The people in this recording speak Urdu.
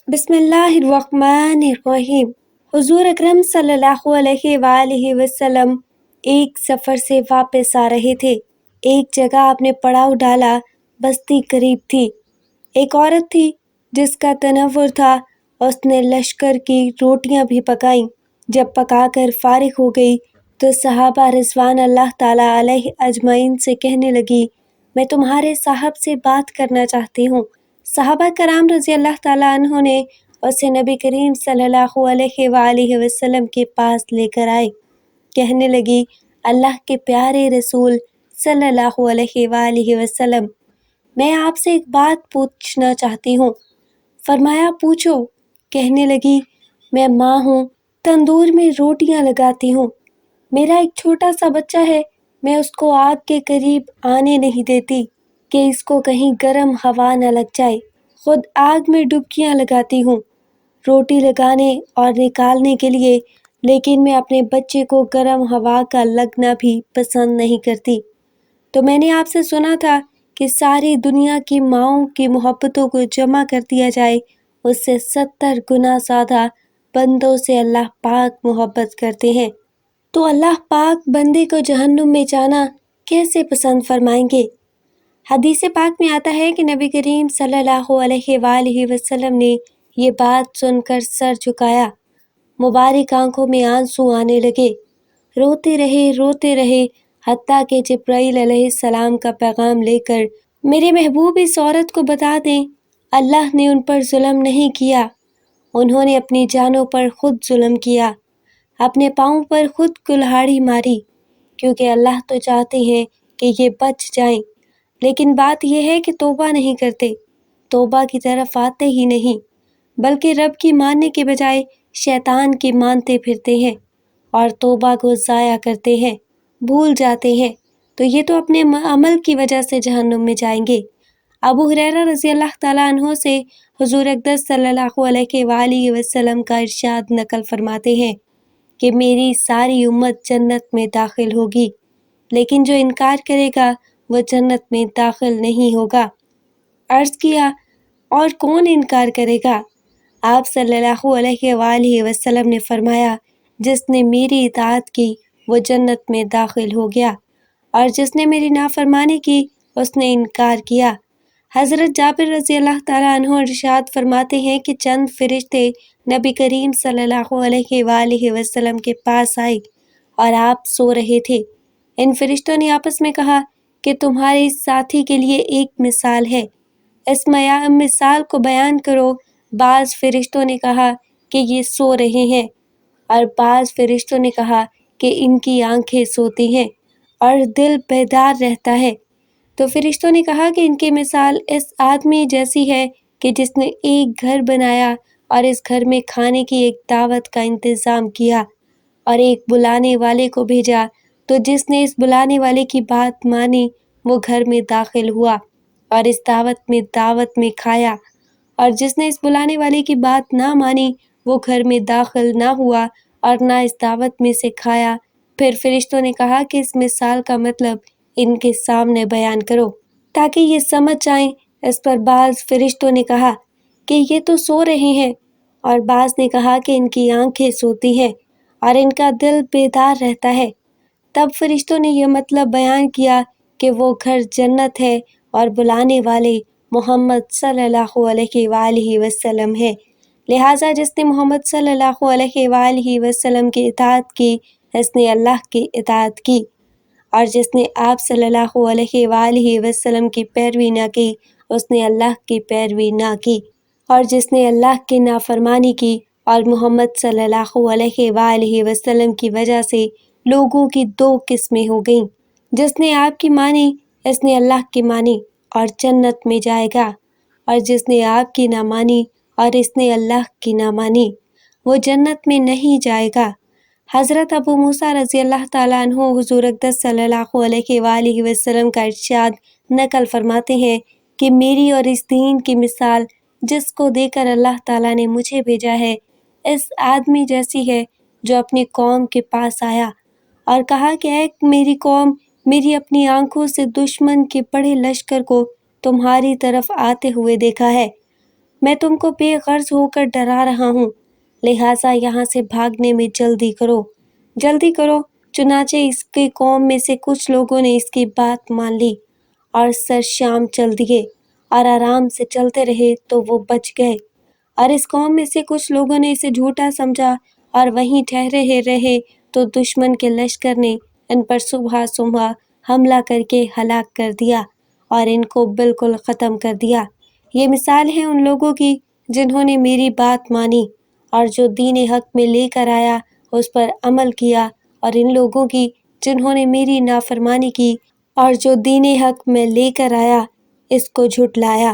بسم اللہ الرحمن الرحیم۔ حضور اکرم صلی اللہ علیہ وآلہ وسلم ایک سفر سے واپس آ رہے تھے۔ ایک جگہ آپ نے پڑاؤ ڈالا، بستی قریب تھی۔ ایک عورت تھی جس کا تنور تھا، اس نے لشکر کی روٹیاں بھی پکائیں۔ جب پکا کر فارغ ہو گئی تو صحابہ رضوان اللہ تعالیٰ علیہ اجمعین سے کہنے لگی، میں تمہارے صاحب سے بات کرنا چاہتی ہوں۔ صحابہ کرام رضی اللہ تعالیٰ عنہ نے اسے نبی کریم صلی اللہ علیہ وآلہ وسلم کے پاس لے کر آئے۔ کہنے لگی، اللہ کے پیارے رسول صلی اللہ علیہ وآلہ وسلم، میں آپ سے ایک بات پوچھنا چاہتی ہوں۔ فرمایا، پوچھو۔ کہنے لگی، میں ماں ہوں، تندور میں روٹیاں لگاتی ہوں۔ میرا ایک چھوٹا سا بچہ ہے، میں اس کو آگ کے قریب آنے نہیں دیتی کہ اس کو کہیں گرم ہوا نہ لگ جائے۔ خود آگ میں ڈبکیاں لگاتی ہوں روٹی لگانے اور نکالنے کے لیے، لیکن میں اپنے بچے کو گرم ہوا کا لگنا بھی پسند نہیں کرتی۔ تو میں نے آپ سے سنا تھا کہ ساری دنیا کی ماؤں کی محبتوں کو جمع کر دیا جائے، اس سے 70 گنا زیادہ بندوں سے اللہ پاک محبت کرتے ہیں۔ تو اللہ پاک بندے کو جہنم میں جانا کیسے پسند فرمائیں گے؟ حدیث پاک میں آتا ہے کہ نبی کریم صلی اللہ علیہ وآلہ وسلم نے یہ بات سن کر سر جھکایا، مبارک آنکھوں میں آنسو آنے لگے، روتے رہے حتیٰ کہ جبرائیل علیہ السلام کا پیغام لے کر میرے محبوب اس عورت کو بتا دیں، اللہ نے ان پر ظلم نہیں کیا، انہوں نے اپنی جانوں پر خود ظلم کیا، اپنے پاؤں پر خود کلہاڑی ماری، کیونکہ اللہ تو چاہتے ہیں کہ یہ بچ جائیں، لیکن بات یہ ہے کہ توبہ نہیں کرتے، توبہ کی طرف آتے ہی نہیں، بلکہ رب کی ماننے کے بجائے شیطان کی مانتے پھرتے ہیں اور توبہ کو ضائع کرتے ہیں، بھول جاتے ہیں، تو یہ تو اپنے عمل کی وجہ سے جہنم میں جائیں گے۔ ابو ہریرہ رضی اللہ تعالیٰ عنہ سے حضور اقدس صلی اللہ علیہ وآلہ وسلم کا ارشاد نقل فرماتے ہیں کہ میری ساری امت جنت میں داخل ہوگی، لیکن جو انکار کرے گا وہ جنت میں داخل نہیں ہوگا۔ عرض کیا، اور کون انکار کرے گا؟ آپ صلی اللہ علیہ وآلہ وسلم نے فرمایا، جس نے میری اطاعت کی وہ جنت میں داخل ہو گیا، اور جس نے میری نافرمانی کی اس نے انکار کیا۔ حضرت جابر رضی اللہ تعالیٰ عنہ ارشاد فرماتے ہیں کہ چند فرشتے نبی کریم صلی اللہ علیہ وآلہ وسلم کے پاس آئے اور آپ سو رہے تھے۔ ان فرشتوں نے آپس میں کہا کہ تمہارے ساتھی کے لیے ایک مثال ہے، اس مثال کو بیان کرو۔ بعض فرشتوں نے کہا کہ یہ سو رہے ہیں، اور بعض فرشتوں نے کہا کہ ان کی آنکھیں سوتی ہیں اور دل بیدار رہتا ہے۔ تو فرشتوں نے کہا کہ ان کی مثال اس آدمی جیسی ہے کہ جس نے ایک گھر بنایا اور اس گھر میں کھانے کی ایک دعوت کا انتظام کیا اور ایک بلانے والے کو بھیجا، تو جس نے اس بلانے والے کی بات مانی وہ گھر میں داخل ہوا اور اس دعوت میں کھایا، اور جس نے اس بلانے والے کی بات نہ مانی وہ گھر میں داخل نہ ہوا اور نہ اس دعوت میں سے کھایا۔ پھر فرشتوں نے کہا کہ اس مثال کا مطلب ان کے سامنے بیان کرو تاکہ یہ سمجھ جائیں۔ اس پر بعض فرشتوں نے کہا کہ یہ تو سو رہے ہیں، اور بعض نے کہا کہ ان کی آنکھیں سوتی ہیں اور ان کا دل بیدار رہتا ہے۔ تب فرشتوں نے یہ مطلب بیان کیا کہ وہ گھر جنت ہے اور بلانے والے محمد صلی اللہ علیہ وآلہ وسلم ہے، لہٰذا جس نے محمد صلی اللہ علیہ وآلہ وسلم کی اطاعت کی اس نے اللہ کی اطاعت کی، اور جس نے آپ صلی اللہ علیہ وآلہ وسلم کی پیروی نہ کی اس نے اللہ کی پیروی نہ کی، اور جس نے اللہ کی نافرمانی کی اور محمد صلی اللہ علیہ وآلہ وسلم کی وجہ سے لوگوں کی دو قسمیں ہو گئیں، جس نے آپ کی مانی اس نے اللہ کی مانی اور جنت میں جائے گا، اور جس نے آپ کی نہ مانی اور اس نے اللہ کی نہ مانی وہ جنت میں نہیں جائے گا۔ حضرت ابو موسیٰ رضی اللہ تعالیٰ عنہ حضور اقدس صلی اللہ علیہ وآلہ وسلم کا ارشاد نقل فرماتے ہیں کہ میری اور اس دین کی مثال جس کو دے کر اللہ تعالیٰ نے مجھے بھیجا ہے اس آدمی جیسی ہے جو اپنی قوم کے پاس آیا اور کہا کہ اے میری قوم، میری اپنی آنکھوں سے دشمن کے بڑے لشکر کو تمہاری طرف آتے ہوئے دیکھا ہے، میں تم کو بے غرض ہو کر ڈرا رہا ہوں، لہٰذا یہاں سے بھاگنے میں جلدی کرو۔ چنانچہ اس کی قوم میں سے کچھ لوگوں نے اس کی بات مان لی اور سرشام چل دیے اور آرام سے چلتے رہے تو وہ بچ گئے، اور اس قوم میں سے کچھ لوگوں نے اسے جھوٹا سمجھا اور وہیں ٹھہرے رہے تو دشمن کے لشکر نے ان پر صبح حملہ کر کے ہلاک کر دیا اور ان کو بالکل ختم کر دیا۔ یہ مثال ہے ان لوگوں کی جنہوں نے میری بات مانی اور جو دین حق میں لے کر آیا اس پر عمل کیا، اور ان لوگوں کی جنہوں نے میری نافرمانی کی اور جو دین حق میں لے کر آیا اس کو جھٹلایا۔